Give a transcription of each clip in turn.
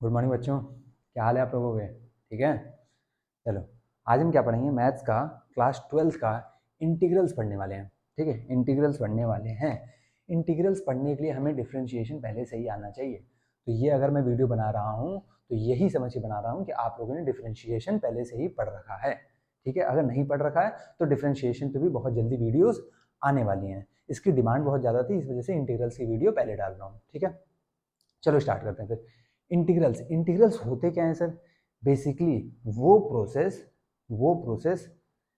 Good morning बच्चों, क्या हाल है आप लोगों के? ठीक है। चलो, आज हम क्या पढ़ेंगे? मैथ्स का क्लास 12th का इंटीग्रल्स पढ़ने वाले हैं। ठीक है, इंटीग्रल्स पढ़ने वाले हैं। इंटीग्रल्स पढ़ने के लिए हमें डिफरेंशिएशन पहले से ही आना चाहिए। तो ये अगर मैं वीडियो बना रहा हूँ तो यही समझ के बना रहा हूँ कि आप लोगों ने डिफरेंशिएशन पहले से ही पढ़ रखा है। ठीक है, अगर नहीं पढ़ रखा है तो डिफरेंशिएशन पे भी बहुत जल्दी वीडियोस आने वाली हैं। इसकी डिमांड बहुत ज़्यादा थी, इस वजह से इंटीग्रल्स की वीडियो पहले डाल रहा हूँ। ठीक है, चलो स्टार्ट करते हैं फिर। इंटीग्रल्स होते क्या हैं सर? बेसिकली वो प्रोसेस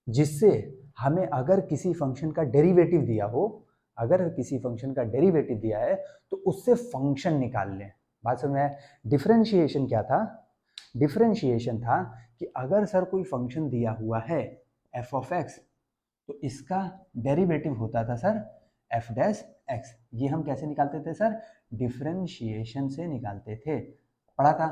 जिससे हमें अगर किसी फंक्शन का डेरिवेटिव दिया हो, अगर किसी फंक्शन का डेरिवेटिव दिया है तो उससे फंक्शन निकाल लें। बात समझ में आया? डिफरेंशिएशन क्या था? डिफरेंशिएशन था कि अगर सर कोई फंक्शन दिया हुआ है एफ ऑफ एक्स, तो इसका डेरिवेटिव होता था सर एफ डैश एक्स। ये हम कैसे निकालते थे सर? डिफरेंशिएशन से निकालते थे, पढ़ा था।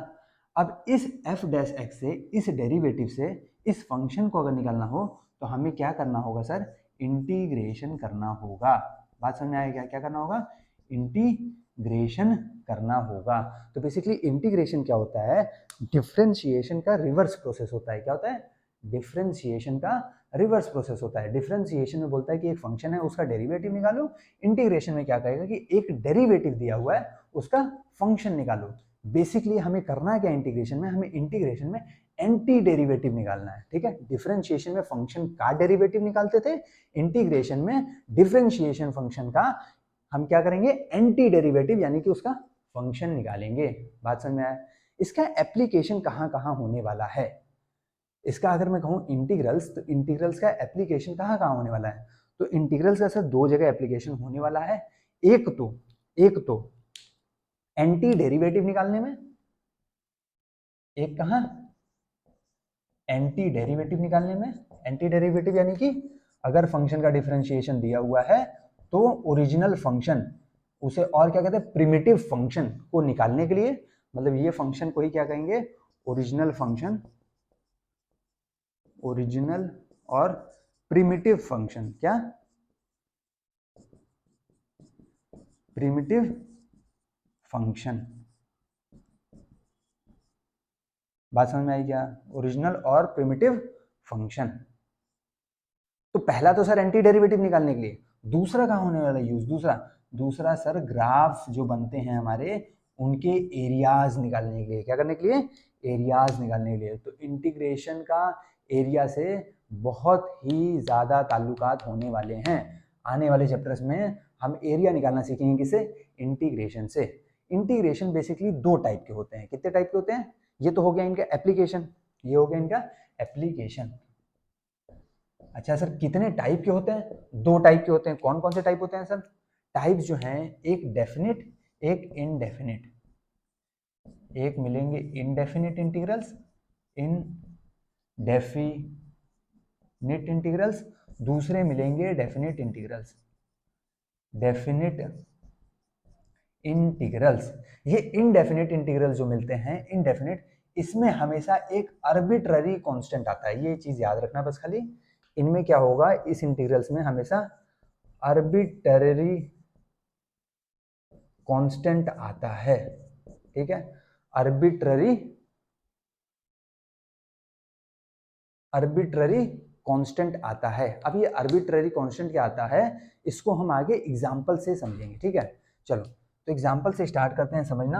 अब इस एफ डैश एक्स से, इस डेरिवेटिव से इस फंक्शन को अगर निकालना हो तो हमें क्या करना होगा सर? इंटीग्रेशन करना होगा। बात समझ में आएगा? क्या क्या करना होगा? इंटीग्रेशन करना होगा। तो बेसिकली इंटीग्रेशन क्या होता है? डिफरेंशिएशन का रिवर्स प्रोसेस होता है। क्या होता है? डिफरेंशिएशन का रिवर्स प्रोसेस होता है। डिफरेंशिएशन में बोलता है कि एक फंक्शन है, उसका डेरिवेटिव निकालो। इंटीग्रेशन में क्या कहेगा कि एक डेरिवेटिव दिया हुआ है, उसका फंक्शन निकालो। बेसिकली हमें करना क्या इंटीग्रेशन में? हमें इंटीग्रेशन में एंटी डेरिवेटिव निकालना है। ठीक है, डिफरेंशिएशन में फंक्शन का डेरिवेटिव निकालते थे, इंटीग्रेशन में डिफरेंशिएशन फंक्शन का हम क्या करेंगे? एंटी डेरिवेटिव यानी कि उसका फंक्शन निकालेंगे। बात समझ में आया? इसका एप्लीकेशन कहाँ कहाँ होने वाला है? इसका अगर मैं कहूँ इंटीग्रल्स, तो इंटीग्रल्स का एप्लीकेशन कहाँ कहाँ होने वाला है? तो इंटीग्रल्स का सर दो जगह एप्लीकेशन होने वाला है। एक तो एंटी डेरिवेटिव निकालने में, एक कहाँ? एंटी डेरिवेटिव निकालने में। एंटी डेरिवेटिव यानी कि अगर फंक्शन का डिफरेंशिएशन दिया हुआ है तो ओरिजिनल फंक्शन, उसे और क्या कहते हैं? प्रिमिटिव फंक्शन को निकालने के लिए, मतलब ये फंक्शन को ही क्या कहेंगे? ओरिजिनल फंक्शन, ओरिजिनल और प्रिमिटिव फंक्शन। क्या? Primitive function. बात समझ में आई क्या? ओरिजिनल और प्रिमिटिव फंक्शन। तो पहला तो सर एंटी डेरिवेटिव निकालने के लिए। दूसरा कहाँ होने वाला यूज? दूसरा सर ग्राफ जो बनते हैं हमारे, उनके एरियाज निकालने के लिए। क्या करने के लिए? एरियाज निकालने के लिए। तो इंटीग्रेशन का एरिया से बहुत ही ज्यादा ताल्लुकात होने वाले हैं। आने वाले चैप्टर्स में हम एरिया निकालना सीखेंगे। किसे? इंटीग्रेशन से। इंटीग्रेशन बेसिकली दो टाइप के होते हैं। कितने टाइप के होते हैं? ये तो हो गया इनका एप्लीकेशन, ये हो गया इनका एप्लीकेशन। अच्छा सर, कितने टाइप के होते हैं? दो टाइप के होते हैं। कौन कौन से टाइप होते हैं सर? टाइप्स जो हैं, एक डेफिनिट, एक इनडेफिनिट। एक मिलेंगे इनडेफिनिट इंटीग्रल्स, इनडेफिनिट इंटीग्रल्स। दूसरे मिलेंगे डेफिनिट इंटीग्रल्स, डेफिनिट इंटीग्रल्स। ये इनडेफिनिट इंटीग्रल्स जो मिलते हैं, इनडेफिनिट, इसमें हमेशा एक आर्बिट्ररी कांस्टेंट आता है। ये चीज याद रखना बस खाली। इनमें क्या होगा? इस इंटीग्रल्स में हमेशा आर्बिट्ररी कांस्टेंट आता है। ठीक है, आर्बिट्ररी आर्बिट्ररी कांस्टेंट आता है। अब ये आर्बिट्ररी कांस्टेंट क्या आता है, इसको हम आगे एग्जांपल से समझेंगे। ठीक है, चलो तो एग्जांपल से स्टार्ट करते हैं समझना।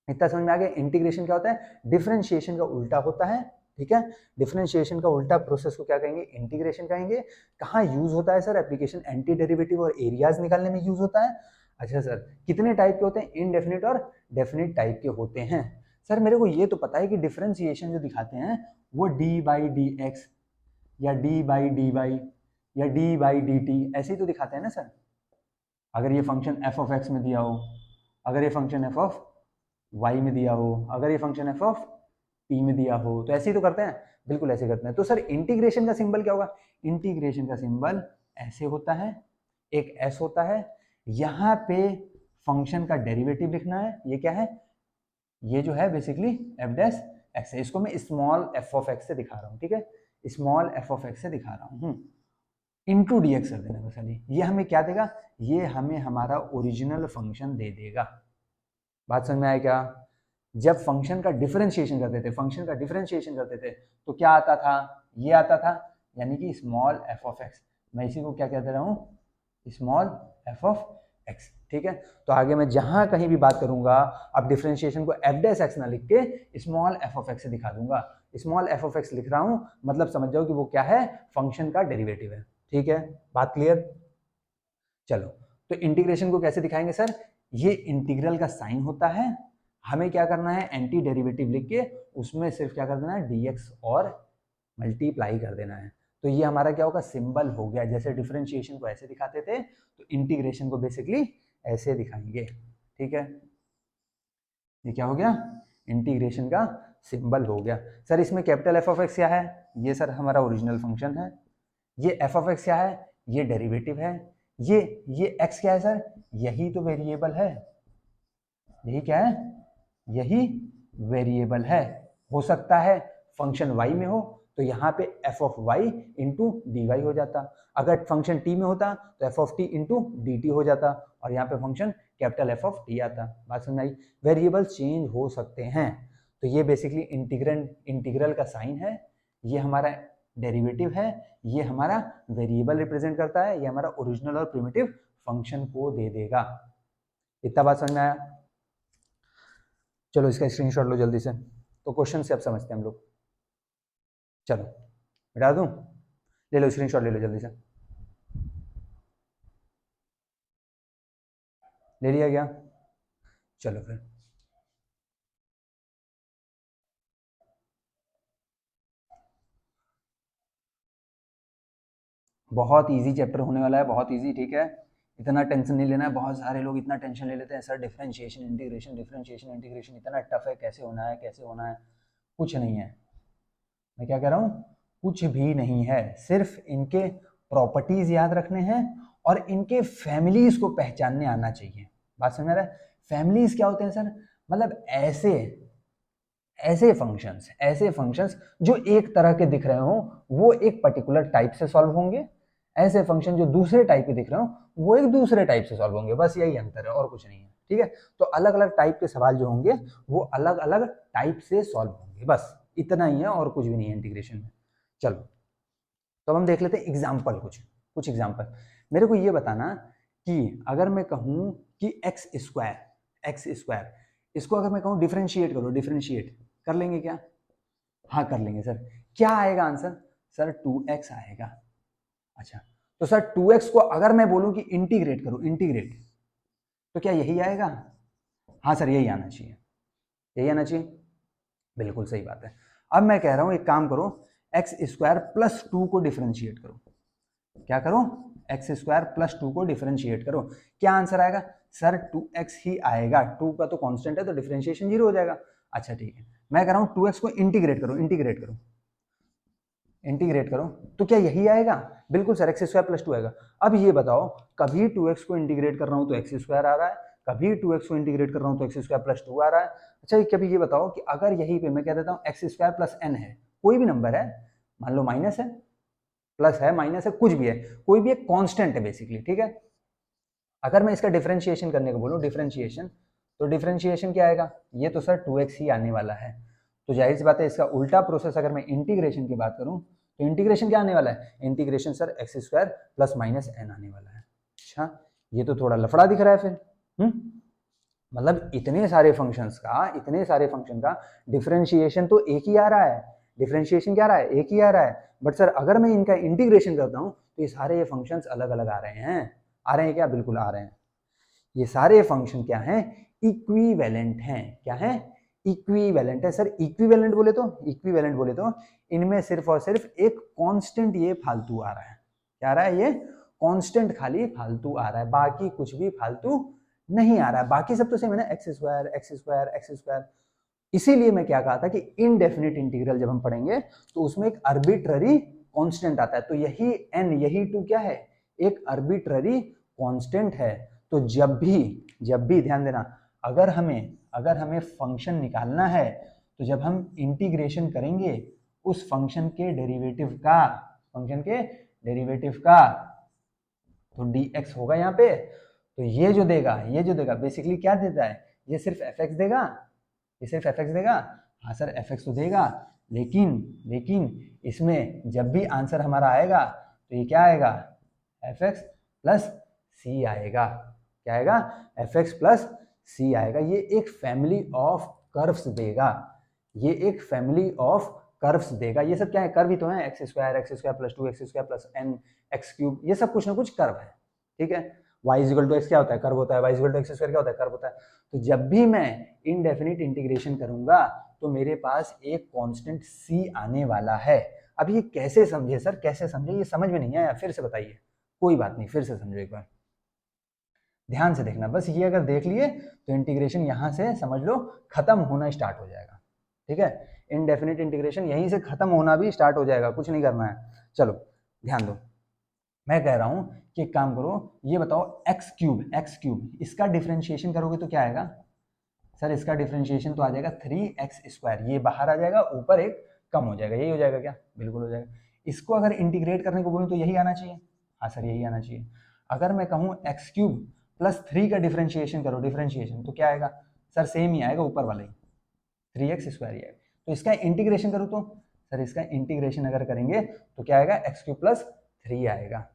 इतना समझ में आ गया? इंटीग्रेशन क्या होता है? डिफरेंशिएशन का उल्टा होता है। ठीक है, डिफरेंशिएशन का उल्टा प्रोसेस को क्या कहेंगे? इंटीग्रेशन कहेंगे। कहाँ यूज होता है सर? एप्लीकेशन एंटी डेरिवेटिव और एरियाज निकालने में यूज होता है। अच्छा सर, कितने टाइप के होते हैं? इनडेफिनिट और डेफिनिट टाइप के होते हैं। सर मेरे को ये तो पता है कि डिफरेंशिएशन जो दिखाते हैं वो डी बाई डी एक्स या डी बाई डी वाई या डी बाई डी टी ऐसे ही तो दिखाते हैं ना सर। अगर ये फंक्शन एफ ऑफ एक्स में दिया हो, अगर ये फंक्शन एफ ऑफ वाई में दिया हो, अगर ये फंक्शन एफ ऑफ पी में दिया हो, तो ऐसे ही तो करते हैं। बिल्कुल ऐसे करते हैं। तो सर इंटीग्रेशन का सिंबल क्या होगा? इंटीग्रेशन का सिंबल ऐसे होता है, एक एस होता है। यहाँ पे फंक्शन का डेरिवेटिव लिखना है। ये क्या है? ये जो है बेसिकली एफ डैश एक्स है। इसको मैं स्मॉल एफ ऑफ एक्स से दिखा रहा हूँ। ठीक है, स्मॉल एफ ऑफ एक्स से दिखा रहा हूँ। इंटू डी एक्स कर देना बस खाली। ये हमें क्या देगा? ये हमें हमारा ओरिजिनल फंक्शन दे देगा। बात समझ में आया क्या? जब फंक्शन का डिफरेंशिएशन करते थे तो क्या आता था, ये आता था, यानी कि स्मॉल एफ ऑफ एक्स। मैं इसी को क्या कहते रहा हूँ, स्मॉल एफ ऑफ एक्स। ठीक है, तो आगे मैं जहां कहीं भी बात करूंगा अब डिफरेंशिएशन को एफ डैश एक्स ना लिख के स्मॉल एफ ऑफ एक्स से दिखा दूंगा। स्मॉल एफ ऑफ एक्स लिख रहा हूं मतलब समझ जाओ कि वो क्या है, फंक्शन का डेरिवेटिव है। ठीक है, बात क्लियर। चलो, तो इंटीग्रेशन को कैसे दिखाएंगे सर, ये इंटीग्रल का साइन होता है, हमें क्या करना है, एंटी डेरिवेटिव लिख के उसमें सिर्फ क्या कर देना है, dx और मल्टीप्लाई कर देना है। तो ये हमारा क्या होगा, सिंबल हो गया। जैसे डिफरेंशिएशन को ऐसे दिखाते थे तो इंटीग्रेशन को बेसिकली ऐसे दिखाएंगे। ठीक है, ये क्या हो गया, इंटीग्रेशन का सिंबल हो गया। सर इसमें कैपिटल एफ ऑफ एक्स क्या है, ये सर हमारा ओरिजिनल फंक्शन है। ये एफ ऑफ एक्स क्या है, ये डेरिवेटिव है। ये एक्स क्या है सर, यही तो वेरिएबल है। यही क्या है, यही वेरिएबल है। हो सकता है फंक्शन y में हो तो यहाँ पे F of Y into D Y हो जाता, अगर फंक्शन t में होता तो F of T into D T हो जाता, और यहाँ पे function capital F of T आता। बात समझ आई, वेरिएबल चेंज हो सकते हैं। तो ये बेसिकली इंटीग्रल का साइन है, ये हमारा डेरिवेटिव है, ये हमारा वेरिएबल रिप्रेजेंट करता है, ये हमारा ओरिजिनल और प्रिमिटिव फंक्शन को दे देगा। इतना बात समझ में आया। चलो इसका स्क्रीनशॉट लो जल्दी से, तो क्वेश्चन से अब समझते हैं हम लोग। चलो मिटा दूं, ले लो स्क्रीनशॉट, ले लो जल्दी से। ले लिया क्या, चलो फिर। बहुत इजी चैप्टर होने वाला है, बहुत इजी। ठीक है, इतना टेंशन नहीं लेना है। बहुत सारे लोग इतना टेंशन ले लेते हैं, सर डिफरेंशिएशन इंटीग्रेशन इतना टफ है, कैसे होना है, कैसे होना है। कुछ नहीं है, मैं क्या कह रहा हूँ, कुछ भी नहीं है। सिर्फ इनके प्रॉपर्टीज याद रखने हैं और इनके फैमिलीज को पहचानने आना चाहिए। बात समझ रहा है, फैमिलीज क्या होते हैं सर, मतलब ऐसे फंक्शंस जो एक तरह के दिख रहे हो वो एक पर्टिकुलर टाइप से सॉल्व होंगे, ऐसे फंक्शन जो दूसरे टाइप के दिख रहे हो वो एक दूसरे टाइप से सॉल्व होंगे। बस यही अंतर है और कुछ नहीं है। ठीक है, तो अलग अलग टाइप के सवाल जो होंगे वो अलग अलग टाइप से सॉल्व होंगे, बस इतना ही है और कुछ भी नहीं है इंटीग्रेशन में। चलो तो अब हम देख लेते हैं एग्जाम्पल, कुछ एग्जाम्पल। मेरे को ये बताना कि अगर मैं कहूँ कि एक्स स्क्वायर, इसको अगर मैं कहूँ डिफरेंशिएट करो, डिफरेंशिएट कर लेंगे क्या, हाँ कर लेंगे सर। क्या आएगा आंसर, सर 2x आएगा। अच्छा, तो सर 2x को अगर मैं बोलूं कि इंटीग्रेट करो, इंटीग्रेट, तो क्या यही आएगा, हाँ सर यही आना चाहिए, यही आना चाहिए, बिल्कुल सही बात है। अब मैं कह रहा हूं एक काम करो, एक्स स्क्वायर प्लस 2 को डिफरेंशिएट करो। क्या करो, एक्स स्क्वायर प्लस 2 को डिफरेंशिएट करो, क्या आंसर आएगा, सर 2x ही आएगा। 2 का तो कांस्टेंट है तो डिफरेंशिएशन 0 हो जाएगा। अच्छा ठीक है, मैं कह रहा हूं 2x को इंटीग्रेट करो, इंटीग्रेट करो, तो क्या यही आएगा, बिल्कुल सर एक्स स्क्वायर प्लस 2 आएगा। अब ये बताओ, कभी 2x को इंटीग्रेट कर रहा हूं तो एक्स स्क्वायर आ रहा है, कभी 2x को इंटीग्रेट कर रहा हूं तो एक्स स्क्वायर प्लस 2 आ रहा है। अच्छा कभी ये बताओ कि अगर यहीं पे मैं कह देता हूं एक्स स्क्वायर प्लस n है, कोई भी नंबर है, मान लो माइनस है, प्लस है, माइनस है, कुछ भी है, कोई भी एक कांस्टेंट है बेसिकली। ठीक है, अगर मैं इसका डिफरेंशिएशन करने को बोलूं, डिफरेंशिएशन, तो डिफरेंशिएशन क्या आएगा, ये तो सर 2x ही आने वाला है। तो जाहिर सी बात है इसका उल्टा प्रोसेस अगर मैं इंटीग्रेशन की बात करूं तो इंटीग्रेशन क्या आने वाला है, integration sir X square plus minus N आने वाला है। अच्छा, ये तो थोड़ा लफड़ा दिख रहा है फिर। मतलब इतने सारे फंक्शन का डिफरेंशिएशन तो एक ही आ रहा है, डिफरेंशिएशन क्या आ रहा है, एक ही आ रहा है, बट सर अगर मैं इनका इंटीग्रेशन करता हूं तो ये सारे फंक्शंस अलग अलग आ रहे हैं क्या, बिल्कुल आ रहे हैं। ये सारे फंक्शन क्या हैं, इक्विवेलेंट हैं। क्या है, इक्विवेलेंट है। सर इक्विवेलेंट बोले तो इनमें सिर्फ और सिर्फ एक कांस्टेंट ये फालतू आ रहा है। क्या आ रहा है, ये कांस्टेंट खाली फालतू आ रहा है, बाकी कुछ भी फालतू नहीं आ रहा है। बाकी सब तो सेम है ना, एक्स स्क्वायर। इसीलिए मैं क्या कहा था कि इनडेफिनिट इंटीग्रल जब हम पढ़ेंगे तो उसमें एक अर्बिट्ररी कांस्टेंट आता है, तो यही n, यही 2 क्या है, एक अर्बिट्ररी कांस्टेंट है। तो जब भी ध्यान देना, अगर हमें फंक्शन निकालना है तो जब हम इंटीग्रेशन करेंगे उस फंक्शन के डेरिवेटिव का तो dx होगा यहाँ पे। तो ये जो देगा बेसिकली क्या देता है, ये सिर्फ fx देगा, ये सिर्फ एफ एक्स देगा? हाँ सर एफ एक्स तो देगा, लेकिन इसमें जब भी आंसर हमारा आएगा तो ये क्या आएगा? एफ एक्स प्लस सी आएगा। क्या आएगा? एफ एक्स प्लस सी आएगा। ये एक फैमिली ऑफ कर्व्स देगा, ये एक फैमिली ऑफ कर्व्स देगा। ये सब क्या है? कर्व ही तो है, X square plus 2x² plus N X cube, ये सब कुछ ना कुछ कर्व है। ठीक है, y इक्वल टू एक्स क्या होता है? कर्व होता है। y इक्वल टू x² क्या होता है? कर्व होता है। तो जब भी मैं इनडेफिनिट इंटीग्रेशन करूंगा तो मेरे पास एक कांस्टेंट c आने वाला है। अब ये कैसे समझे सर, कैसे समझे? ये समझ में नहीं आया, फिर से बताइए। कोई बात नहीं, फिर से समझो एक बार, ध्यान से देखना। बस ये अगर देख लिए तो इंटीग्रेशन यहां से समझ लो खत्म होना स्टार्ट हो जाएगा। ठीक है, इनडेफिनिट इंटीग्रेशन यहीं से खत्म होना भी स्टार्ट हो जाएगा, कुछ नहीं करना है। चलो ध्यान दो, मैं कह रहा हूं कि एक काम करो, ये बताओ एक्स क्यूब इसका डिफरेंशिएशन करोगे तो क्या आएगा? सर इसका डिफरेंशिएशन तो आ जाएगा 3x², ये बाहर आ जाएगा, ऊपर एक कम हो जाएगा, यही हो जाएगा क्या? बिल्कुल हो जाएगा। इसको अगर इंटीग्रेट करने को बोलूं तो यही आना चाहिए। हाँ सर यही आना चाहिए। अगर मैं कहूं x³ प्लस 3 का डिफरेंशिएशन करो, डिफरेंशिएशन तो क्या आएगा? सर सेम ही आएगा, ऊपर वाला ही 3x² ही आएगा। तो इसका इंटीग्रेशन करो तो सर इसका इंटीग्रेशन अगर करेंगे तो क्या आएगा? x³ प्लस 3 आएगा।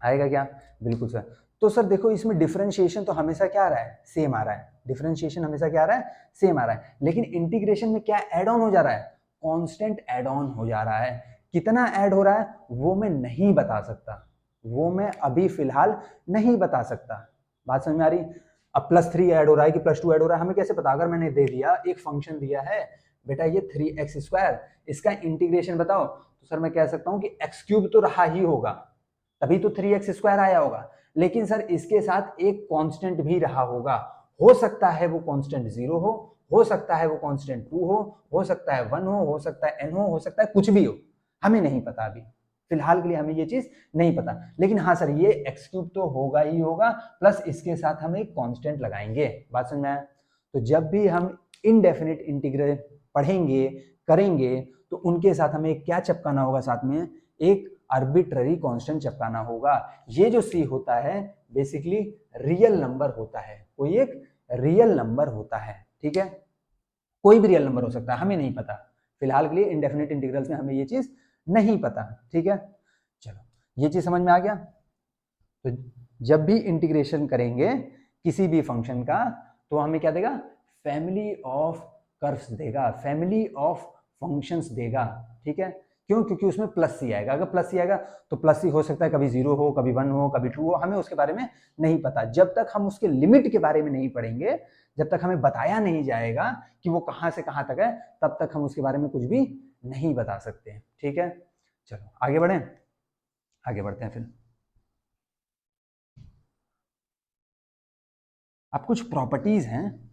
आएगा क्या? बिल्कुल सर। तो सर देखो इसमें डिफरेंशिएशन तो हमेशा क्या आ रहा है? सेम आ रहा है। डिफरेंशिएशन हमेशा क्या आ रहा है? सेम आ रहा है। लेकिन इंटीग्रेशन में क्या ऐड ऑन हो जा रहा है? कांस्टेंट ऐड ऑन हो जा रहा है। कितना ऐड हो रहा है वो मैं नहीं बता सकता, वो मैं अभी फिलहाल नहीं बता सकता। बात समझ में आ रही? अब +3 ऐड हो रहा है कि +2 ऐड हो रहा है हमें कैसे पता? अगर मैंने दे दिया, एक फंक्शन दिया है बेटा ये 3x², इसका इंटीग्रेशन बताओ, तो सर मैं कह सकता हूं कि x³ तो रहा ही होगा, तभी तो 3x² आया होगा। लेकिन सर इसके साथ एक कांस्टेंट भी रहा होगा। हो सकता है वो कांस्टेंट 0 हो सकता है वो कांस्टेंट 2 हो सकता है 1 हो सकता है n हो सकता है कुछ भी हो, हमें नहीं पता अभी, फिलहाल के लिए हमें ये चीज नहीं पता। लेकिन हाँ सर ये x³ तो होगा ही होगा, प्लस इसके साथ हम एक कांस्टेंट लगाएंगे। बात समझ में आया? तो जब भी हम इनडेफिनिट इंटीग्रल पढ़ेंगे करेंगे तो उनके साथ हमें क्या चिपकाना होगा? साथ में एक आर्बिट्ररी कांस्टेंट चिपकाना होगा। ये जो c होता है बेसिकली रियल नंबर होता है, कोई एक रियल नंबर होता है। ठीक है, कोई भी रियल नंबर हो सकता है, हमें नहीं पता फिलहाल के लिए। इनडेफिनिट इंटीग्रल्स में हमें ये चीज नहीं पता। ठीक है, चलो ये चीज समझ में आ गया। तो जब भी इंटीग्रेशन करेंगे किसी भी फंक्शन का तो हमें क्या देगा? फैमिली ऑफ कर्व्स देगा, फैमिली ऑफ फंक्शंस देगा। ठीक है, क्यों? क्योंकि उसमें +c आएगा। अगर +c आएगा तो +c हो सकता है कभी 0 हो, कभी 1 हो, कभी 2 हो, हमें उसके बारे में नहीं पता। जब तक हम उसके लिमिट के बारे में नहीं पढ़ेंगे, जब तक हमें बताया नहीं जाएगा कि वो कहां से कहां तक है, तब तक हम उसके बारे में कुछ भी नहीं बता सकते। ठीक है, चलो आगे बढ़े, आगे बढ़ते हैं। फिर अब कुछ प्रॉपर्टीज हैं,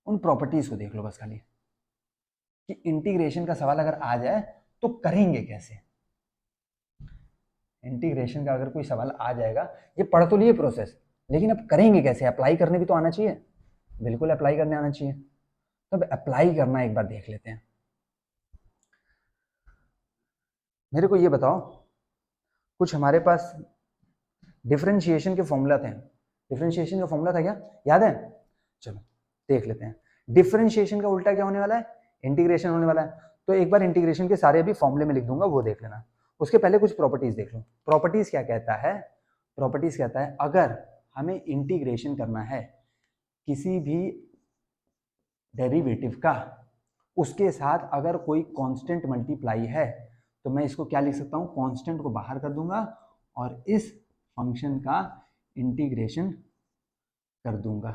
उन प्रॉपर्टीज को देख लो बस खाली, कि इंटीग्रेशन का सवाल अगर आ जाए तो करेंगे कैसे। इंटीग्रेशन का अगर कोई सवाल आ जाएगा, ये पढ़ तो लिए प्रोसेस, लेकिन अब करेंगे कैसे? अप्लाई करने भी तो आना चाहिए। बिल्कुल अप्लाई करने आना चाहिए। तो अब अप्लाई करना एक बार देख लेते हैं। मेरे को ये बताओ, कुछ हमारे पास डिफरेंशिएशन के फॉर्मूला थे। डिफरेंशिएशन का फॉर्मूला था क्या, याद है? चलो देख लेते हैं। डिफरेंशिएशन का उल्टा क्या होने वाला है? इंटीग्रेशन होने वाला है। तो एक बार इंटीग्रेशन के सारे भी फॉर्मूले में लिख दूंगा, वो देख लेना। उसके पहले कुछ प्रॉपर्टीज देख लो। प्रॉपर्टीज क्या कहता है? प्रॉपर्टीज कहता है अगर हमें इंटीग्रेशन करना है किसी भी डेरिवेटिव का, उसके साथ अगर कोई कांस्टेंट मल्टीप्लाई है, तो मैं इसको क्या लिख सकता हूं? कांस्टेंट को बाहर कर दूंगा और इस फंक्शन का इंटीग्रेशन कर दूंगा।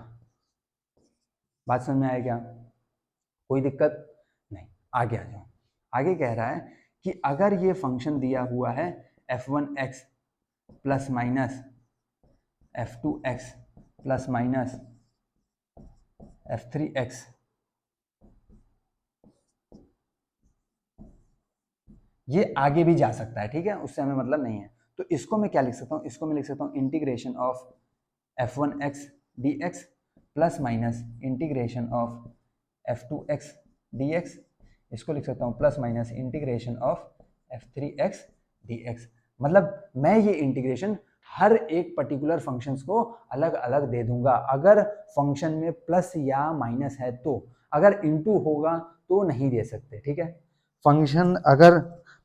बात समझ में आया क्या? कोई दिक्कत नहीं? आगे आ जाओ। आगे कह रहा है कि अगर ये फंक्शन दिया हुआ है f1x plus minus f2x plus minus f3x, ये आगे भी जा सकता है, ठीक है, उससे हमें मतलब नहीं है। तो इसको मैं क्या लिख सकता हूँ? इसको मैं लिख सकता हूँ integration of f1x dx plus minus integration of f2x dx। इसको लिख सकता हूँ plus minus integration of f3x dx। मतलब मैं ये इंटीग्रेशन हर एक पर्टिकुलर फंक्शंस को अलग अलग दे दूंगा। अगर फंक्शन में प्लस या माइनस है तो अगर इनटू होगा तो नहीं दे सकते, ठीक है। फंक्शन अगर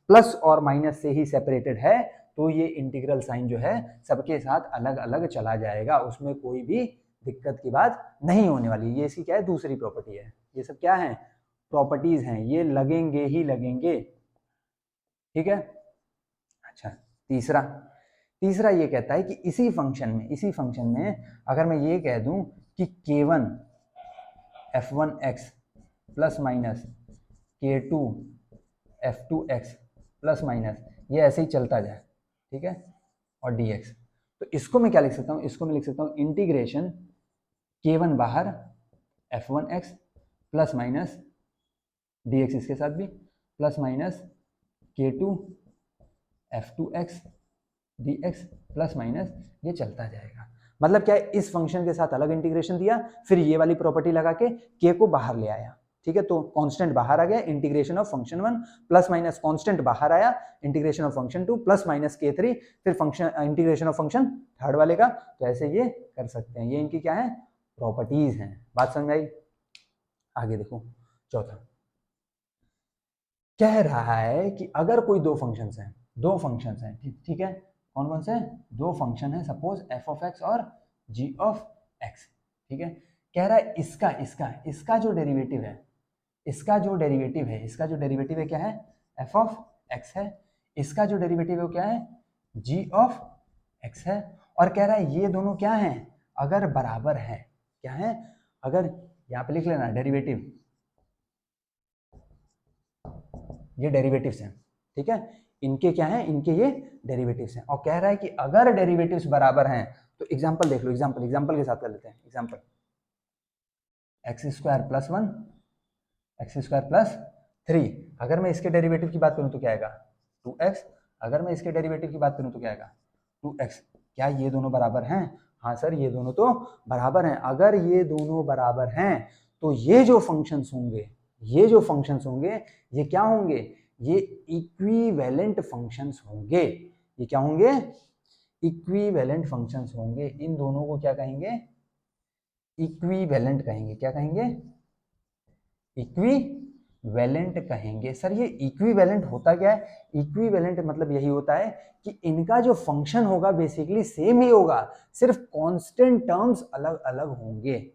प्लस और माइनस से ही सेपरेटेड है तो ये इंटीग्रल साइन जो है सबके साथ अलग अलग चला जाएगा, उसमें कोई भी दिक्कत की बात नहीं होने वाली। ये इसकी क्या है, दूसरी प्रॉपर्टी है। ये सब क्या है, प्रॉपर्टीज हैं, ये लगेंगे ही लगेंगे, ठीक है। अच्छा, तीसरा तीसरा ये कहता है कि इसी फंक्शन में अगर मैं ये कह दूं कि k1 f1x plus minus k2 f2x plus minus, ये ऐसे ही चलता जाए, ठीक है, और dx, तो इसको मैं क्या लिख सकता हूँ, इसको मैं लिख सकता हूँ इंटीग्रेशन k1 बाहर f1x प्लस माइनस dx इसके साथ भी plus minus k2 f2x dx plus minus, ये चलता जाएगा। मतलब क्या है, इस फंक्शन के साथ अलग इंटीग्रेशन दिया, फिर ये वाली प्रॉपर्टी लगा के k को बाहर ले आया, ठीक है। तो कांस्टेंट बाहर आ गया, integration of function 1 plus minus constant बाहर आया, integration of function 2 plus minus k3, फिर function integration of function third वाले का। तो ऐसे ये कर सकते हैं, ये इनकी क्या है, प्रॉपर्टीज हैं। बात समझ आई? आगे देखो, चौथा कह रहा है कि अगर कोई दो फंक्शंस हैं, ठीक है, कौन कौन से, दो फंक्शन है, सपोज f ऑफ x और g ऑफ x, ठीक है। कह रहा है इसका जो डेरिवेटिव है, इसका जो डेरिवेटिव है क्या है, f ऑफ x है, इसका जो डेरिवेटिव है वो क्या है, g ऑफ x है, और कह रहा है ये दोनों क्या हैं, अगर बराबर है, क्या है, अगर, यहाँ पे लिख लेना डेरिवेटिव, ये डेरिवेटिव्स हैं, ठीक है, इनके क्या है, इनके ये डेरिवेटिव्स हैं। और कह रहा है कि अगर डेरिवेटिव्स बराबर हैं तो एग्जांपल देख लो, एग्जांपल के साथ कर लेते हैं। Example x square plus 1 x square plus 3, अगर मैं इसके डेरिवेटिव की बात करूं तो क्या आएगा 2x, अगर मैं इसके डेरिवेटिव की बात करूं तो क्या आएगा 2x। क्या ये दोनों बराबर हैं? हाँ सर, ये दोनों तो बराबर हैं। अगर ये दोनों बराबर हैं तो ये जो फंक्शंस होंगे ये क्या होंगे, ये इक्विवेलेंट फंक्शंस होंगे। ये क्या होंगे, इक्विवेलेंट फंक्शंस होंगे। इन दोनों को क्या कहेंगे, इक्विवेलेंट कहेंगे। क्या कहेंगे, इक्विवेलेंट कहेंगे। सर ये इक्विवेलेंट होता क्या है, इक्विवेलेंट मतलब यही होता है कि इनका जो फंक्शन होगा बेसिकली सेम ही होगा, सिर्फ कांस्टेंट टर्म्स अलग अलग होंगे,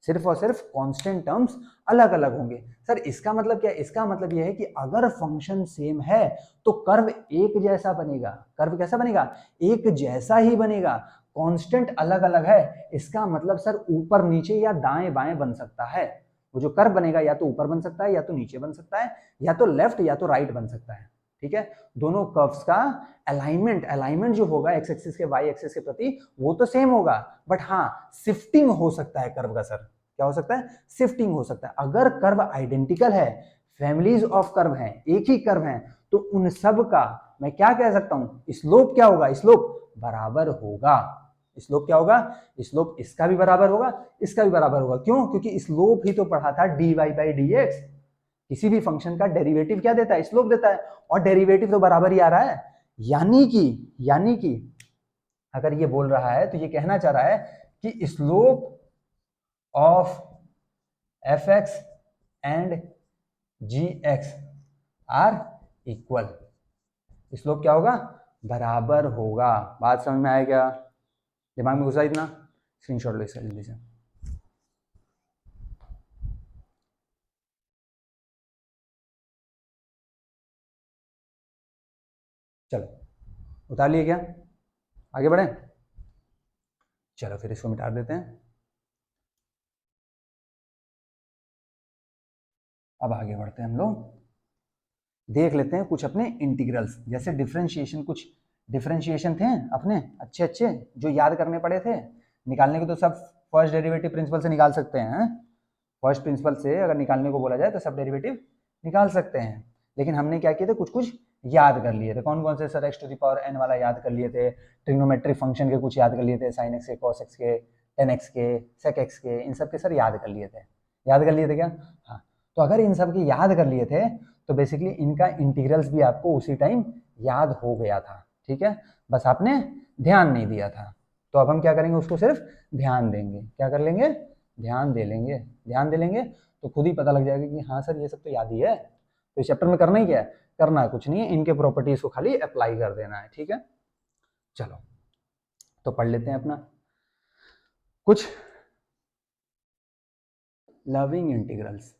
सिर्फ और सिर्फ कांस्टेंट टर्म्स अलग अलग होंगे। सर इसका मतलब क्या है, इसका मतलब यह है कि अगर फंक्शन सेम है तो कर्व एक जैसा बनेगा। कर्व कैसा बनेगा, एक जैसा ही बनेगा। कांस्टेंट अलग अलग है, इसका मतलब सर ऊपर नीचे या दाएं बाएं बन सकता है। वो जो कर्व बनेगा या तो ऊपर बन सकता है, या तो नीचे बन सकता है, या तो लेफ्ट या तो राइट बन सकता है, ठीक है। दोनों कर्व्स का अलाइनमेंट जो होगा एक्स एक्सिस के वाई एक्सिस के प्रति वो तो सेम होगा, बट हाँ शिफ्टिंग हो सकता है कर्व का। सर क्या हो सकता है, शिफ्टिंग हो सकता है। अगर कर्व आइडेंटिकल है, फैमिलीज ऑफ कर्व हैं, एक ही कर्व हैं, तो उन सब का मैं क्या कह सकता हूं, स्लोप क्या होगा, स्लोप बराबर होगा। स्लोप क्या होगा, स्लोप इसका भी बराबर होगा, इसका भी बराबर होगा। क्यों, क्योंकि स्लोप ही तो पढ़ा था dy बाई डी एक्स। किसी भी फंक्शन का डेरिवेटिव क्या देता है, स्लोप देता है, और डेरिवेटिव तो बराबर ही आ रहा है। यानी कि अगर ये बोल रहा है तो ये कहना चाह रहा है कि slope of F X and G X are equal. Slope क्या होगा, बराबर होगा। बात समझ में आया क्या, दिमाग में घुसा इतना? स्क्रीनशॉट लो इसका जल्दी से। चलो उतार लिए क्या, आगे बढ़े? चलो फिर इसको मिटा देते हैं। अब आगे बढ़ते हैं हम लोग, देख लेते हैं कुछ अपने इंटीग्रल्स। जैसे डिफरेंशिएशन, कुछ डिफरेंशिएशन थे अपने अच्छे अच्छे जो याद करने पड़े थे। निकालने को तो सब फर्स्ट डेरिवेटिव प्रिंसिपल से निकाल सकते हैं। फर्स्ट प्रिंसिपल से अगर निकालने को बोला जाए तो सब डेरिवेटिव निकाल सकते हैं, लेकिन हमने क्या किया था, कुछ कुछ याद कर लिए थे। कौन कौन से sir, X to the power N वाला याद कर लिए थे, ट्रिग्नोमेट्रिक फंक्शन के कुछ याद कर लिए थे, साइन एक्स के, कॉस एक्स के, टेन एक्स के, सेक एक्स के, इन सब के सर याद कर लिए थे क्या? हाँ, तो अगर इन सब के याद कर लिए थे तो बेसिकली इनका इंटीग्रल्स भी आपको उसी टाइम याद हो गया था, ठीक है, बस आपने ध्यान नहीं दिया था। तो अब हम क्या करेंगे, उसको सिर्फ ध्यान देंगे। क्या कर लेंगे, ध्यान दे लेंगे तो खुद ही पता लग जाएगा कि हाँ सर ये सब तो याद ही है। तो इस चैप्टर में करना ही क्या है, करना कुछ नहीं है, इनके प्रॉपर्टीज को खाली अप्लाई कर देना है। ठीक है, चलो तो पढ़ लेते हैं अपना कुछ लविंग इंटीग्रल्स।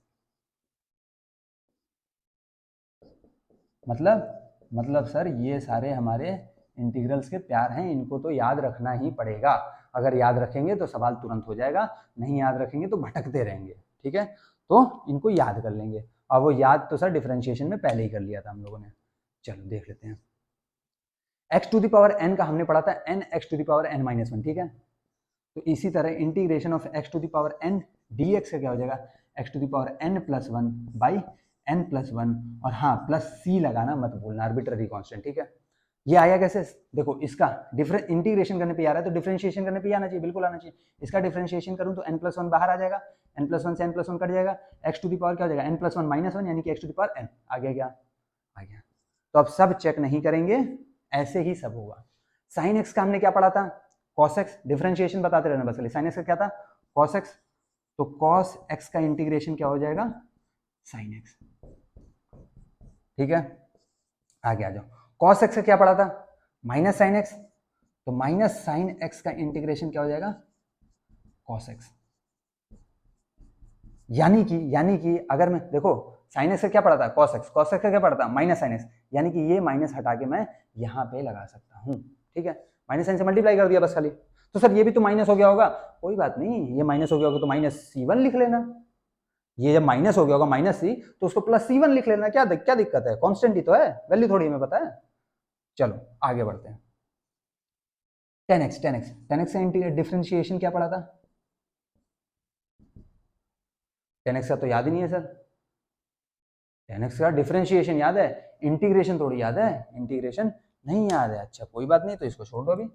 मतलब सर ये सारे हमारे इंटीग्रल्स के प्यार हैं, इनको तो याद रखना ही पड़ेगा। अगर याद रखेंगे तो सवाल तुरंत हो जाएगा, नहीं याद रखेंगे तो भटकते रहेंगे। ठीक है, तो इनको याद कर लेंगे। और वो याद तो सर डिफरेंशिएशन में पहले ही कर लिया था हम लोगों ने। चलो देख लेते हैं। x to the power n का हमने पढ़ा था n x to the power n minus one. ठीक है, तो इसी तरह integration of x to the power n dx का क्या हो जाएगा, x to the power n plus one by n plus one, और हाँ प्लस c लगाना मत भूलना, आर्बिट्ररी कांस्टेंट। ठीक है, ये आया कैसे, देखो इसका डिफरेंट इंटीग्रेशन करने पे आ रहा है तो डिफरेंशिएशन करने पे आना चाहिए, बिल्कुल आना चाहिए। इसका डिफरेंशिएशन करूं तो n प्लस वन बाहर आ जाएगा, n प्लस वन से n प्लस वन कट जाएगा, x टू द पावर क्या हो जाएगा n plus one minus one, यानी कि x to the power n आ गया। क्या आ गया, तो अब सब चेक नहीं करेंगे, ऐसे ही सब होगा। साइन एक्स का हमने क्या पढ़ा था, कॉस एक्स, डिफरेंशिएशन बताते रहना बस। साइन एक्स का क्या था, कॉस एक्स, तो कॉस एक्स का इंटीग्रेशन क्या हो जाएगा, साइन एक्स। ठीक है, आगे आ जाओ। कॉस एक्स का क्या पढ़ा था, माइनस साइन एक्स, तो माइनस साइन एक्स का इंटीग्रेशन क्या हो जाएगा, कॉस एक्स। यानी कि अगर मैं देखो साइन एक्स का क्या पढ़ा था, कॉस एक्स, कॉस एक्स का क्या पढ़ा था, माइनस साइन एक्स, यानी कि ये माइनस हटा के मैं यहां पे लगा सकता हूं। ठीक है, माइनस साइन से मल्टीप्लाई कर दिया बस खाली। तो सर ये भी तो माइनस हो गया होगा, कोई बात नहीं, ये माइनस हो गया होगा तो माइनस C1 लिख लेना। ये जब माइनस हो गया होगा माइनस सी, तो उसको प्लस C1 लिख लेना। क्या दिक्कत है, कांस्टेंट ही तो है, वैल्यू थोड़ी हमें पता है। चलो आगे बढ़ते हैं। 10x का डिफरेंशिएशन क्या पढ़ा था, 10x का तो याद ही नहीं है सर, 10x का डिफरेंशिएशन याद है, इंटीग्रेशन थोड़ी याद है, इंटीग्रेशन नहीं याद है। अच्छा कोई बात नहीं, तो इसको छोड़ दो, अभी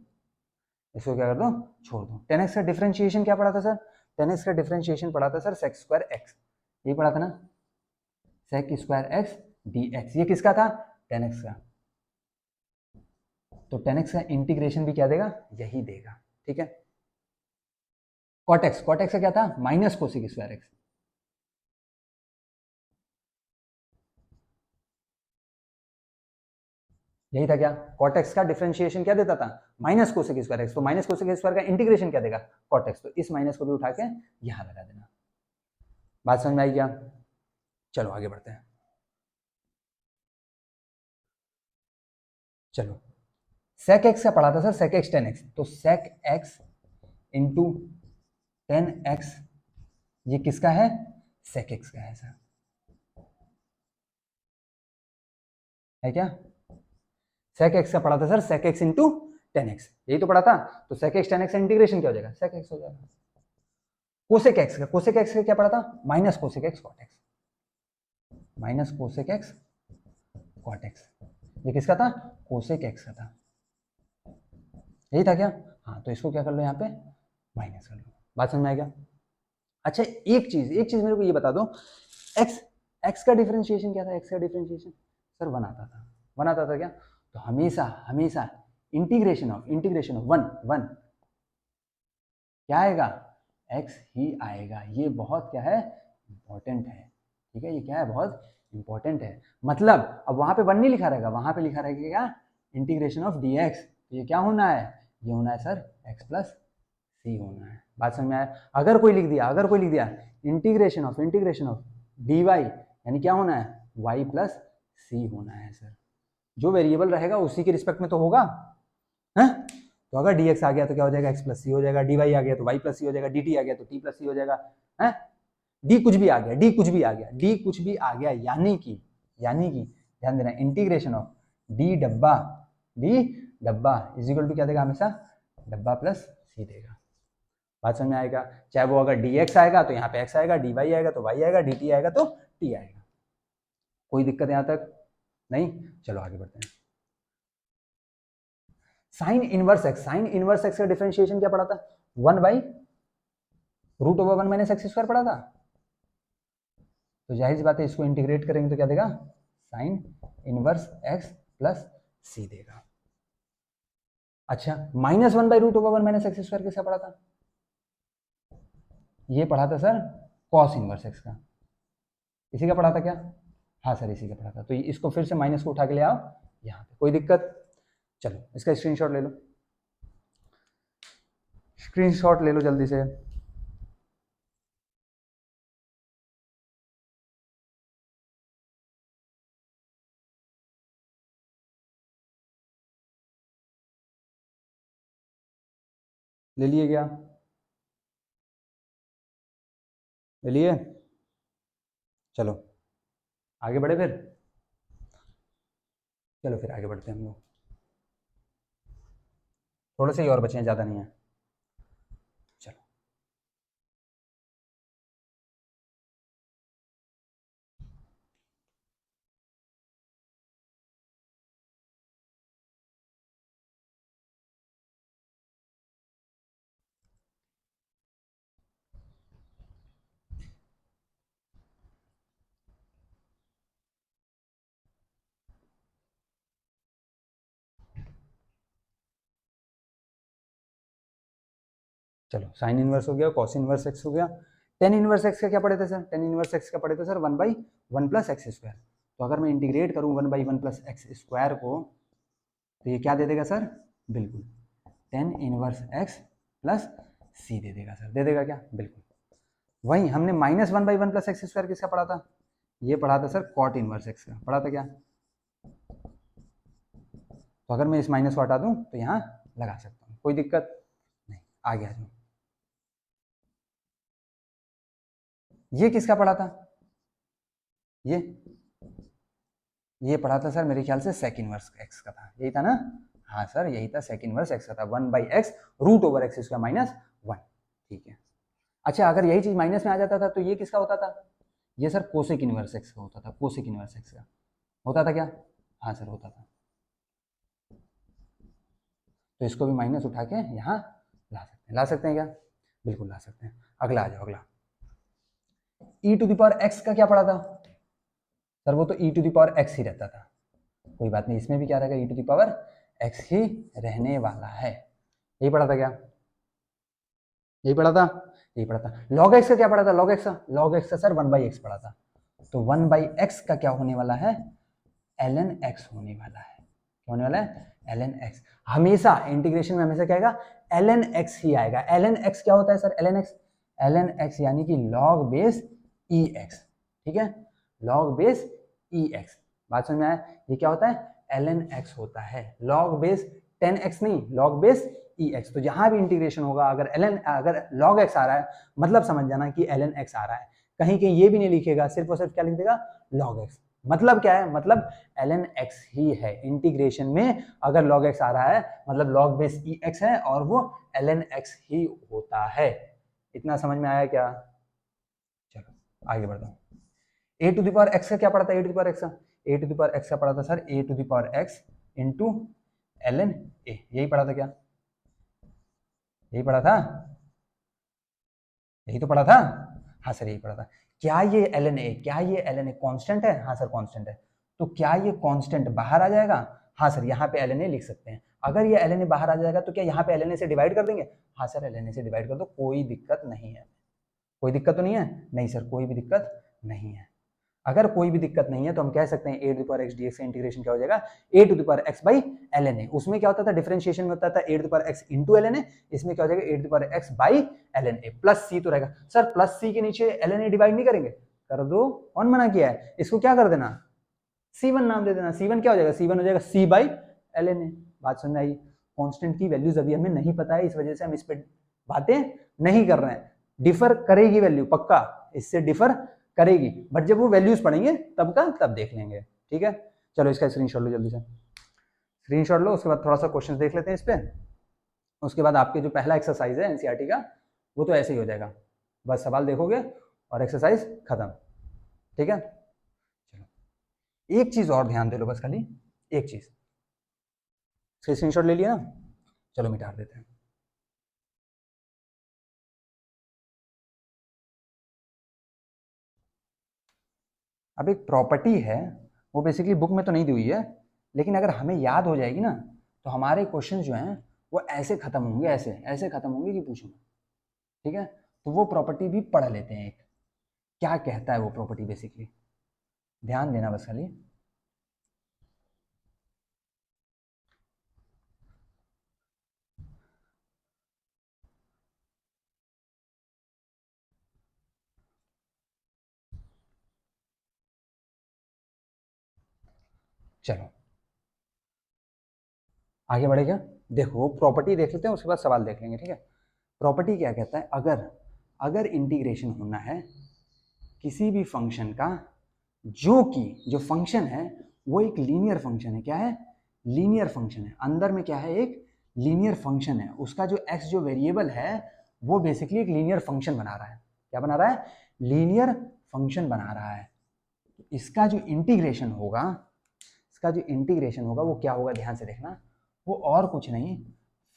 इसको क्या कर दो, छोड़ दो। 10x का डिफरेंशिएशन क्या पढ़ा था सर, 10x का डिफरेंशिएशन पढ़ा था सर सेक स्क्वायर एक्स, ये पढ़ा था ना, सेक स्क्वायर एक्स dx। ये किसका था, 10x का, तो 10x का इंटीग्रेशन भी क्या देगा, यही देगा। ठीक है, कॉट एक्स का क्या था, माइनस कोसेक स्क्वायर एक्स, यही था क्या, कॉट एक्स का डिफरेंशिएशन क्या देता था, माइनस कोसेक स्क्वायर एक्स, तो माइनस कोसेक स्क्वायर का इंटीग्रेशन क्या देगा, कॉट एक्स। तो इस माइनस को भी उठा के यहां लगा देना। बात समझ में आई क्या, चलो आगे बढ़ते हैं। चलो सेक एक्स का पढ़ा था सर, सेक एक्स 10x, तो सेक एक्स इंटू 10x, ये किसका है, सेक एक्स का है सर, है क्या। सेक एक्स का पढ़ा था सर, सेक एक्स इंटू 10x, यही तो पढ़ा था। तो सेक एक्स 10x का इंटीग्रेशन क्या हो जाएगा, सेक एक्स हो जाएगा। कोसेक एक्स का क्या पढ़ा था, minus cosec X cot X, minus cosec X cot X, ये किसका था, कोसेक एक्स का था, यही था क्या। हाँ तो इसको क्या कर लो, यहाँ पे माइनस कर लो। बात समझ में आएगा। अच्छा एक चीज मेरे को ये बता दो, एक्स का डिफरेंशिएशन क्या था, एक्स का डिफरेंशिएशन सर वन आता था क्या। तो हमेशा इंटीग्रेशन ऑफ वन क्या आएगा, एक्स ही आएगा। ये बहुत क्या है, इंपॉर्टेंट है। ठीक है, ये क्या है, बहुत इंपॉर्टेंट है। मतलब अब वहां पे वन नहीं लिखा रहेगा, वहां पे लिखा रहेगा क्या, इंटीग्रेशन ऑफ डी एक्स। तो ये क्या होना है, ये होना है सर एक्स प्लस सी होना है। बात समझ में आया। अगर कोई लिख दिया इंटीग्रेशन ऑफ डी वाई, यानी क्या होना है, वाई प्लस सी होना है सर। जो वेरिएबल रहेगा उसी के रिस्पेक्ट में तो होगा, है। तो अगर dx आ गया तो क्या हो जाएगा, x प्लस सी हो जाएगा, dy आ गया तो y प्लस सी हो जाएगा, dt आ गया तो t प्लस सी हो जाएगा, है। d कुछ भी आ गया, यानी कि ध्यान देना, इंटीग्रेशन ऑफ d डब्बा इज इक्वल टू क्या देगा, हमेशा डब्बा प्लस सी देगा। बात समझ में आएगा। चाहे वो अगर dx आएगा तो यहाँ पे x आएगा, dy आएगा तो y आएगा, dt आएगा तो t आएगा। कोई दिक्कत यहाँ तक नहीं। चलो आगे बढ़ते हैं। साइन इनवर्स एक्स का डिफरेंशिएशन क्या पढ़ा था, 1/√1 माइनस एक्स स्क्वायर पढ़ा था। तो जाहिर सी बात है, इसको इंटीग्रेट करेंगे तो क्या देगा, साइन इनवर्स एक्स प्लस सी देगा। अच्छा -1/√1 माइनस एक्स स्क्वायर कैसा पढ़ा था, ये पढ़ा था सर कॉस इनवर्स एक्स का, इसी का पढ़ा था क्या? हाँ सर इसी का पढ़ा था। तो इसको फिर से माइनस को उठा के ले आओ यहाँ पे, कोई दिक्कत? चलो इसका स्क्रीनशॉट ले लो, स्क्रीनशॉट ले लो जल्दी से। ले लिए क्या? ले लिए? चलो आगे बढ़े फिर, चलो फिर आगे बढ़ते हैं हम लोग। थोड़े से ही और बचे हैं, ज़्यादा नहीं है। चलो चलो साइन इनवर्स हो गया, कॉस इनवर्स एक्स हो गया। टेन इनवर्स एक्स का क्या पढ़े थे सर? टेन इनवर्स एक्स का पढ़े थे सर 1/1 प्लस एक्स स्क्वायर। तो अगर मैं इंटीग्रेट करूँ 1/1 प्लस एक्स स्क्वायर को, तो ये क्या दे देगा सर? बिल्कुल टेन इनवर्स एक्स प्लस सी दे देगा सर, दे देगा क्या? बिल्कुल। वहीं हमने -1/1 प्लस एक्स स्क्वायर किसका पढ़ा था? ये पढ़ा था सर कॉट इनवर्स एक्स का, पढ़ा था क्या? तो अगर मैं इस माइनस को हटा दूं तो यहाँ लगा सकता हूँ, कोई दिक्कत नहीं। आगे आ जाओ, ये किसका पढ़ा था? ये पढ़ा था सर मेरे ख्याल से सेक इनवर्स एक्स का था, यही था ना? हाँ सर यही था, सेक इनवर्स एक्स का था, 1/x √x² -1। ठीक है। अच्छा अगर यही चीज माइनस में आ जाता था तो ये किसका होता था? ये सर कोसेक इनवर्स एक्स का होता था, कोसेक इनवर्स एक्स का होता था क्या? हाँ सर होता था। तो इसको भी माइनस उठा के यहाँ ला सकते हैं क्या? बिल्कुल ला सकते हैं। अगला आ जाओ, अगला e⁻x का क्या पढ़ा था सर? वो तो e⁻x ही रहता था, कोई बात नहीं, इसमें भी क्या रहेगा? e⁻x ही रहने वाला है। यही पढ़ा था क्या? यही पढ़ा था, यही पढ़ा था। log x का क्या पढ़ा था? log x का सर 1/x पढ़ा था। तो 1/x का क्या होने वाला है? ln x होने वाला है। क्या होने वाला है? ln x। हमेशा इंटीग्रेशन में हमेशा क्या आएगा? ln x ही आएगा। ln x क्या होता है सर? ln x यानी कि log बेस ex, ठीक है? log बेस ex, बात समझ में आया? ये क्या होता है? ln x होता है, log बेस 10x नहीं, log बेस ex। तो जहां भी इंटीग्रेशन होगा अगर log x आ रहा है, मतलब समझ जाना कि ln x आ रहा है। कहीं कहीं ये भी नहीं लिखेगा, सिर्फ और सिर्फ क्या लिख देगा? log x। मतलब क्या है? मतलब ln x ही है। इंटीग्रेशन में अगर log x आ रहा है मतलब log बेस ex है और वो ln x ही होता है। इतना समझ में आया क्या? चलो आगे बढ़ता हूँ। a⁻x का क्या पढ़ा था? a⁻x का पढ़ा था sir a⁻x into ln a। यही पढ़ा था क्या? यही पढ़ा था, यही तो पढ़ा था। हाँ सर यही पढ़ा था। क्या ये ln a कांस्टेंट है? हाँ सर कांस्टेंट है। तो क्या ये कांस्टेंट बाहर आ जाएगा? हाँ सर यहाँ पे ln a लिख सकते हैं। अगर ये ln a बाहर आ जाएगा तो क्या यहाँ पे ln a से डिवाइड कर देंगे? हाँ सर ln a से डिवाइड कर दो, कोई दिक्कत नहीं है। कोई दिक्कत तो नहीं है? नहीं सर कोई भी दिक्कत नहीं है। अगर कोई भी दिक्कत नहीं है तो हम कह सकते हैं a⁻x dx का इंटीग्रेशन क्या हो जाएगा? a⁻x/ln a। उसमें क्या होता था? डिफरेंशिएशन में होता था a⁻x इंटू ln a, इसमें क्या हो जाएगा? a⁻x/ln a प्लस c तो रहेगा। सर प्लस c के नीचे ln a डिवाइड नहीं करेंगे? कर दो, कौन मना किया है? इसको क्या कर देना? c1 नाम दे देना। c1 क्या हो जाएगा? c1 हो जाएगा c/ln a। बात समझ में आई? कांस्टेंट की वैल्यूज अभी हमें नहीं पता है, इस वजह से हम इस पे बातें नहीं कर रहे हैं। डिफर करेगी वैल्यू, पक्का इससे डिफर करेगी, बट जब वो वैल्यूज पढ़ेंगे तब का तब देख लेंगे। ठीक है, चलो इसका स्क्रीनशॉट लो जल्दी से, स्क्रीनशॉट लो। उसके बाद थोड़ा सा क्वेश्चन देख लेते हैं इस पे। उसके बाद आपके जो पहला एक्सरसाइज है एनसीईआरटी का वो तो ऐसे ही हो जाएगा, बस सवाल देखोगे और एक्सरसाइज खत्म। ठीक है, चलो एक चीज और ध्यान दे लो बस, खाली एक चीज। स्क्रीनशॉट ले लिया ना? चलो मिटा देते हैं। अब एक प्रॉपर्टी है, वो बेसिकली बुक में तो नहीं दी हुई है, लेकिन अगर हमें याद हो जाएगी ना तो हमारे क्वेश्चन जो हैं वो ऐसे खत्म होंगे, ऐसे ऐसे खत्म होंगे कि पूछो। ठीक है, तो वो प्रॉपर्टी भी पढ़ लेते हैं। एक क्या कहता है वो प्रॉपर्टी, बेसिकली ध्यान देना बस खाली। चलो आगे बढ़े क्या, देखो प्रॉपर्टी देख लेते हैं, उसके बाद सवाल देख लेंगे, ठीक है। प्रॉपर्टी क्या कहता है, अगर अगर इंटीग्रेशन होना है किसी भी फंक्शन का, जो कि जो फंक्शन है वो एक लीनियर फंक्शन है, क्या है, लीनियर फंक्शन है, अंदर में क्या है, एक लीनियर फंक्शन है, उसका जो एक्स जो वेरिएबल है वो बेसिकली एक लीनियर फंक्शन बना रहा है, क्या बना रहा है, लीनियर फंक्शन बना रहा है। इसका जो इंटीग्रेशन होगा, इसका जो इंटीग्रेशन होगा वो क्या होगा, ध्यान से देखना, वो और कुछ नहीं,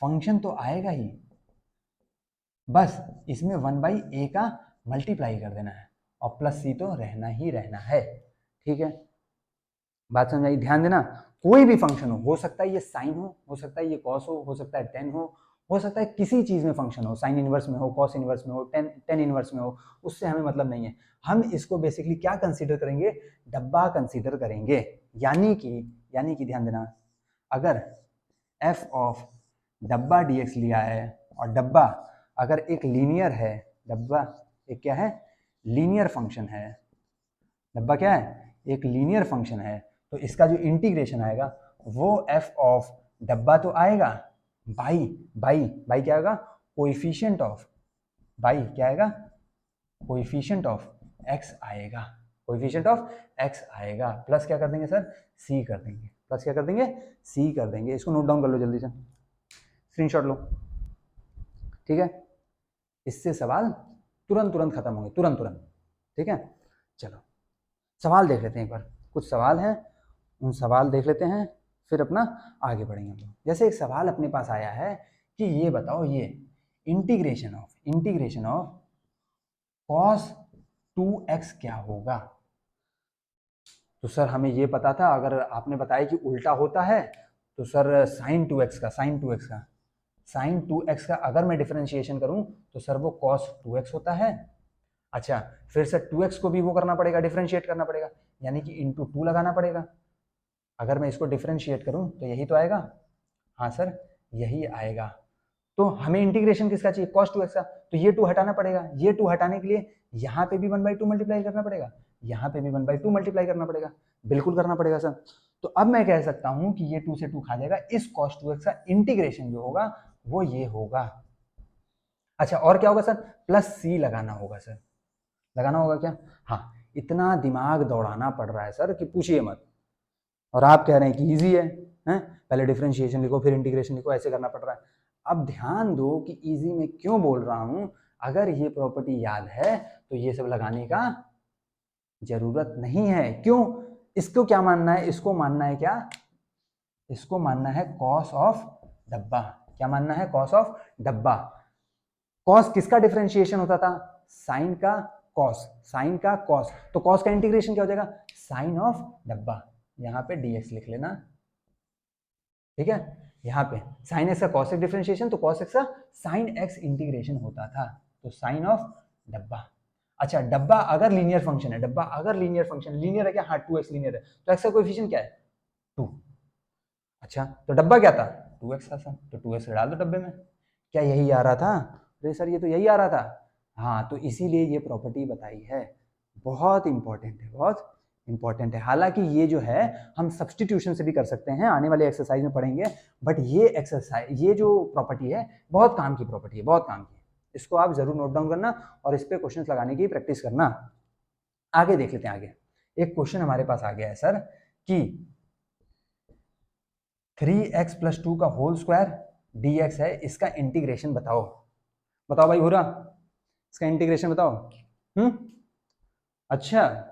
फंक्शन तो आएगा ही, बस इसमें 1/a का मल्टीप्लाई कर देना है और प्लस सी तो रहना ही रहना है, ठीक है। बात समझ आई, ध्यान देना, कोई भी फंक्शन हो सकता है ये साइन हो सकता है ये कॉस हो सकता है टेन हो सकता है किसी चीज में फंक्शन हो, साइन इनवर्स में हो, कॉस इनवर्स में हो, टेन इनवर्स में हो, उससे हमें मतलब नहीं है। हम इसको बेसिकली क्या कंसीडर करेंगे, डब्बा कंसीडर करेंगे, यानी कि ध्यान देना, अगर एफ ऑफ डब्बा dx लिया है और डब्बा अगर एक लीनियर है, डब्बा एक क्या है, लीनियर फंक्शन है, डब्बा क्या है, एक लीनियर फंक्शन है, तो इसका जो इंटीग्रेशन आएगा वो एफ ऑफ डब्बा तो आएगा, बाई बाई बाई क्या आएगा, कोएफिशिएंट ऑफ, बाई क्या आएगा, कोएफिशिएंट ऑफ एक्स आएगा, कोएफिशिएंट ऑफ एक्स आएगा, प्लस क्या कर देंगे सर, सी कर देंगे, प्लस क्या कर देंगे, सी कर देंगे। इसको नोट डाउन कर लो जल्दी से, स्क्रीनशॉट लो, ठीक है। इससे सवाल तुरंत तुरंत खत्म होंगे, तुरंत तुरंत, ठीक है। चलो सवाल देख लेते हैं, एक बार कुछ सवाल हैं, उन सवाल देख लेते हैं, फिर अपना आगे बढ़ेंगे हम लोग। जैसे एक सवाल अपने पास आया है कि ये बताओ, ये इंटीग्रेशन ऑफ cos 2x क्या होगा। तो सर हमें ये पता था, अगर आपने बताया कि उल्टा होता है तो सर साइन 2x का अगर मैं डिफरेंशिएशन करूं तो सर वो cos 2x होता है। अच्छा फिर से 2x को भी वो करना पड़ेगा, डिफरेंशिएट करना पड़ेगा, यानी कि इंटू 2 लगाना पड़ेगा। अगर मैं इसको डिफरेंशिएट करूं तो यही तो आएगा, हाँ सर यही आएगा। तो हमें इंटीग्रेशन किसका चाहिए, cos 2x का, तो ये 2 हटाना पड़ेगा, ये 2 हटाने के लिए यहाँ पे भी 1/2 मल्टीप्लाई करना पड़ेगा, यहाँ पे भी 1/2 मल्टीप्लाई करना पड़ेगा, बिल्कुल करना पड़ेगा सर। तो अब मैं कह सकता हूं कि ये 2 से 2 खा जाएगा, इस cos 2x का इंटीग्रेशन जो होगा वो ये होगा। अच्छा और क्या होगा सर, प्लस सी लगाना होगा सर, लगाना होगा क्या, हाँ इतना दिमाग दौड़ाना पड़ रहा है सर कि पूछिए मत, और आप कह रहे हैं कि इजी है, हैं? पहले डिफरेंशिएशन लिखो फिर इंटीग्रेशन लिखो, ऐसे करना पड़ रहा है। अब ध्यान दो कि इजी में क्यों बोल रहा हूं, अगर ये प्रॉपर्टी याद है तो ये सब लगाने का जरूरत नहीं है। क्यों, इसको क्या मानना है, इसको मानना है क्या, इसको मानना है कॉस ऑफ डब्बा, क्या मानना है, कॉस ऑफ डब्बा। कॉस किसका डिफरेंशिएशन होता था, साइन का कॉस, साइन का कॉस, तो कॉस का इंटीग्रेशन क्या हो जाएगा, साइन ऑफ डब्बा, यहां पे dx लिख लेना, ठीक है। यहाँ पे साइन एक्स का कॉस एक्स डिफरेंशिएशन, तो कॉस एक्स का साइन एक्स इंटीग्रेशन होता था, तो साइन ऑफ डब्बा। अच्छा डब्बा अगर लीनियर फंक्शन है, डब्बा अगर लीनियर फंक्शन, लीनियर है क्या, हाँ 2x लीनियर है, तो x का कोएफिशिएंट क्या है 2। अच्छा तो डब्बा क्या था 2x था सर, तो 2x डाल दो डब्बे में, क्या यही आ रहा था, अरे सर ये तो यही आ रहा था, हाँ तो इसीलिए ये प्रॉपर्टी बताई है, बहुत इंपॉर्टेंट है, बहुत इंपॉर्टेंट है। हालांकि ये जो है हम सब्सटीट्यूशन से भी कर सकते हैं, आने वाले एक्सरसाइज में पढ़ेंगे, बट ये एक्सरसाइज, ये जो प्रॉपर्टी है बहुत काम की प्रॉपर्टी है, बहुत काम की, इसको आप जरूर नोट डाउन करना और इस पे क्वेश्चंस लगाने की प्रैक्टिस करना। आगे देख लेते हैं, आगे एक क्वेश्चन हमारे पास आ गया है सर कि 3x + 2 का होल स्क्वायर dx है, इसका इंटीग्रेशन बताओ, बताओ भाई भूरा, इसका इंटीग्रेशन बताओ। अच्छा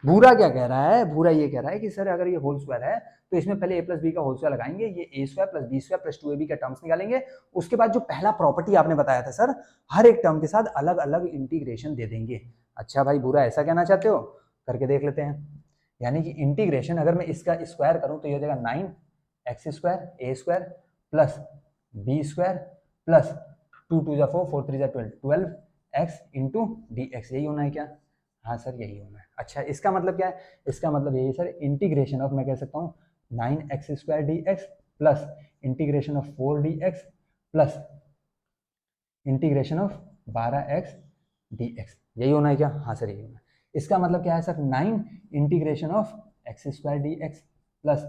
भूरा क्या कह रहा है, भूरा ये कह रहा है कि सर अगर ये होल स्क्वायर है तो इसमें पहले a + b का होल स्क्वायर लगाएंगे, ये a² + b² + 2ab का टर्म्स निकालेंगे, उसके बाद जो पहला प्रॉपर्टी आपने बताया था सर, हर एक टर्म के साथ अलग अलग इंटीग्रेशन दे देंगे। अच्छा भाई भूरा ऐसा कहना चाहते हो, करके देख लेते हैं। यानी कि इंटीग्रेशन अगर मैं इसका स्क्वायर करूं तो ये हो जाएगा 9x² a² + b² + 2 × 2 = 4 4 × 3 = 12 x into D x, यही होना है क्या? हाँ सर यही होना है। अच्छा इसका मतलब क्या है? इसका मतलब यही सर इंटीग्रेशन ऑफ, मैं कह सकता हूँ 9x² D x plus integration of 4 dx plus integration of 12x dx, यही होना है क्या? हाँ सर यही होना है। इसका मतलब क्या है sir? 9 integration of x² dx plus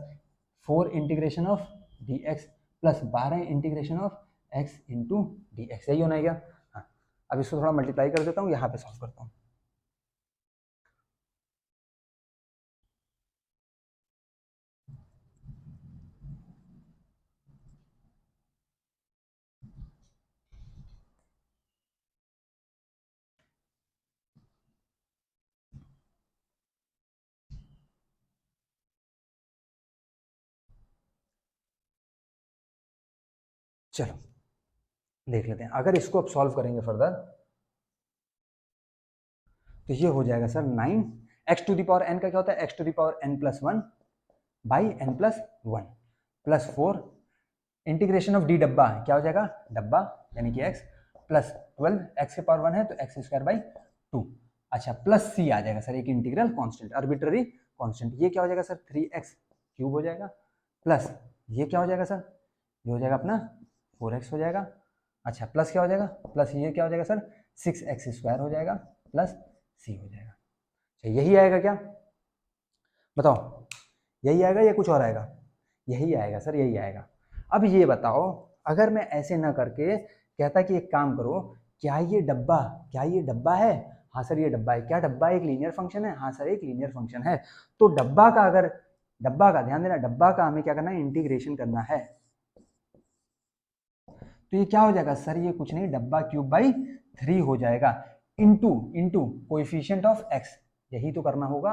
4 integration of dx plus 12 integration of x into D x, यही होना है क्या? हाँ। अब इसको थोड़ा मल्टीप्लाई कर देता हूँ, यहाँ पे सॉल्व करता हूँ। चलो देख लेते हैं, अगर इसको अब सॉल्व करेंगे फर्दर तो ये हो जाएगा सर 9 x⁴n का क्या होता है? x⁴n+1 by n+1 plus 4 integration of D डब्बा क्या हो जाएगा? डब्बा यानी कि x प्लस 12 x⁴1 है तो x²/2। अच्छा प्लस c आ जाएगा सर, एक इंटीग्रल कांस्टेंट, आर्बिट्ररी कांस्टेंट। ये क्या हो जाएगा सर? 3x³ हो जाएगा प्लस ये क्या हो जाएगा सर? ये हो जाएगा अपना 4x हो जाएगा। अच्छा प्लस क्या हो जाएगा? प्लस ये क्या हो जाएगा सर? 6x² हो जाएगा प्लस c हो जाएगा। अच्छा यही आएगा क्या? बताओ यही आएगा या कुछ और आएगा? यही आएगा सर, यही आएगा। अब ये बताओ, अगर मैं ऐसे ना करके कहता कि एक काम करो, क्या ये डब्बा है? हाँ सर ये डब्बा है। क्या डब्बा एक लीनियर फंक्शन है? हाँ सर एक लीनियर फंक्शन है। तो डब्बा का ध्यान देना, डब्बा का हमें क्या करना है? इंटीग्रेशन करना है। तो ये क्या हो जाएगा सर? ये कुछ नहीं, डब्बा³/3 हो जाएगा इंटू कोएफिशिएंट ऑफ x। यही तो करना होगा,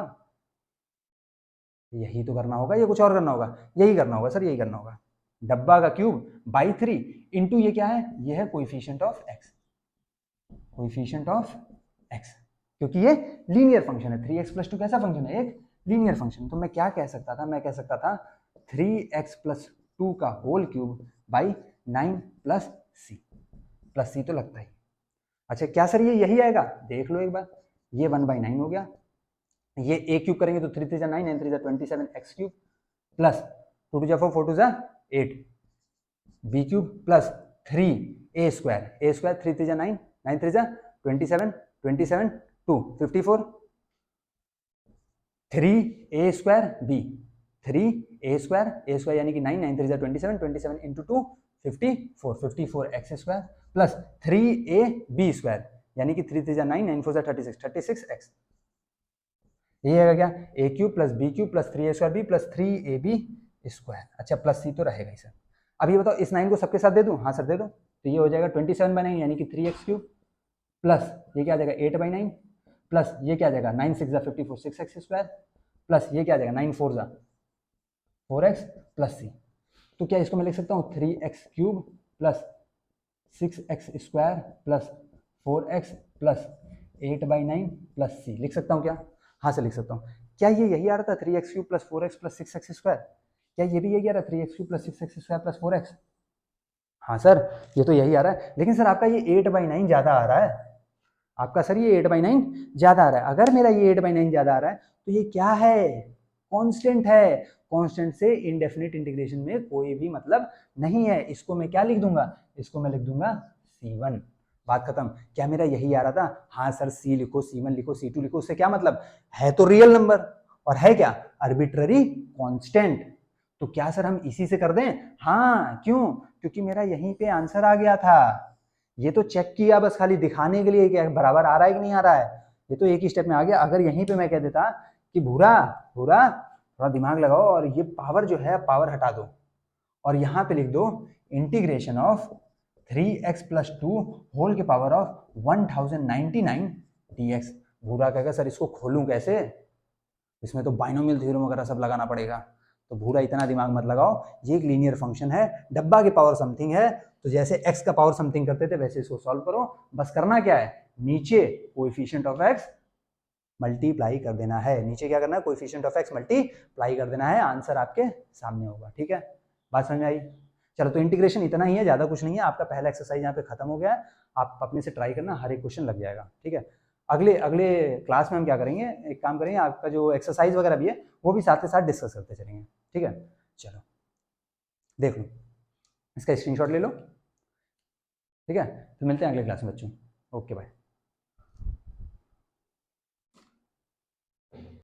या कुछ और करना होगा? यही करना होगा सर, यही करना होगा। डब्बा का क्यूब बाई 3 इंटू ये क्या है? ये है कोएफिशिएंट ऑफ x, क्योंकि ये लीनियर फंक्शन है। 3x+2 कैसा फंक्शन है? एक लीनियर फंक्शन। तो मैं क्या कह सकता था? मैं कह सकता था 3x+2 का whole cube by 9 plus c तो लगता ही। अच्छा क्या सर ये यही आएगा? देख लो एक बार, ये 1/9 हो गया, ये a³ करेंगे तो 3 3 9 9 3 27 x³ plus 2 2 4 4 2 8 b³ plus 3a² 3 3 9 9 3 27 27 2 54 3a² a² यानी कि 9 9 3 27 27 इंटू 2 54 x² प्लस 3ab² यानी कि 3 3 9 9 4 36 ये है क्या? a³ plus b³ plus 3a² plus 3ab²। अच्छा प्लस c तो रहेगा ही सर। अब ये बताओ इस 9 को सबके साथ दे दूं? हाँ सर दे दो। तो ये हो जाएगा 27/9 यानी कि 3x³ प्लस ये क्या आ जाएगा 8/9 प्लस ये क्या आ जाएगा 9 6 54 6x² प्लस ये क्या आ जाएगा 9 4 4x प्लस c। तो क्या इसको मैं लिख सकता हूँ 3x³ plus 6x² plus 4x plus 8/9 plus c लिख सकता हूँ क्या? हाँ सर लिख सकता हूँ। क्या ये यही आ रहा था 3x³ plus 4x plus 6x²? क्या ये भी यही आ रहा है 3x³ plus 6x² plus 4x? हाँ सर ये तो यही आ रहा है, लेकिन सर आपका ये 8/9 ज्यादा आ रहा है। आपका सर ये 8/9 ज्यादा आ रहा है। अगर मेरा ये 8/9 ज्यादा आ रहा है तो ये क्या है? कांस्टेंट है। कांस्टेंट से इनडेफिनिट इंटीग्रेशन में कोई भी मतलब नहीं है। इसको मैं क्या लिख दूंगा? इसको मैं लिख दूंगा c1। बात खत्म। क्या मेरा यही आ रहा था? हाँ सर c लिखो, c1 लिखो, c2 लिखो। उससे क्या मतलब है? तो रियल नंबर और है क्या? Arbitrary constant. तो क्या सर हम इसी से कर दें? हाँ क्यों? क्योंकि मेरा यहीं पे आंसर आ गया था। ये तो चेक किया बस खाली दिखाने के लिए कि बराबर आ रहा है कि नहीं आ रहा है। ये तो एक ही स्टेप में आ गया। अगर यहीं पे मैं कह देता कि भूरा भूरा थोड़ा दिमाग लगाओ और ये पावर जो है पावर हटा दो और यहाँ पे लिख दो इंटीग्रेशन ऑफ 3x+2 होल के पावर ऑफ 1099 dx। भूरा कहेगा सर इसको खोलूं कैसे? इसमें तो बाइनोमियल थ्योरम वगैरह सब लगाना पड़ेगा। तो भूरा इतना दिमाग मत लगाओ, ये एक लीनियर फंक्शन है, डब्बा की पावर समथिंग है। तो जैसे x का पावर समथिंग करते थे वैसे इसको सॉल्व करो। बस करना क्या है? नीचे कोएफिशिएंट ऑफ x मल्टीप्लाई कर देना है। नीचे क्या करना है? कोएफिशिएंट ऑफ x मल्टीप्लाई कर देना है। आंसर आपके सामने होगा। ठीक है, बात समझ में आई? चलो तो इंटीग्रेशन इतना ही है, ज़्यादा कुछ नहीं है। आपका पहला एक्सरसाइज यहाँ पे खत्म हो गया है। आप अपने से ट्राई करना, हर एक क्वेश्चन लग जाएगा, ठीक है। अगले अगले क्लास में हम क्या करेंगे, एक काम करेंगे, आपका जो एक्सरसाइज वगैरह भी है वो भी साथ के साथ डिस्कस करते चलेंगे, ठीक है। चलो देख लो, इसका स्क्रीनशॉट ले लो, ठीक है। तो मिलते हैं अगले क्लास में बच्चों। Okay bye.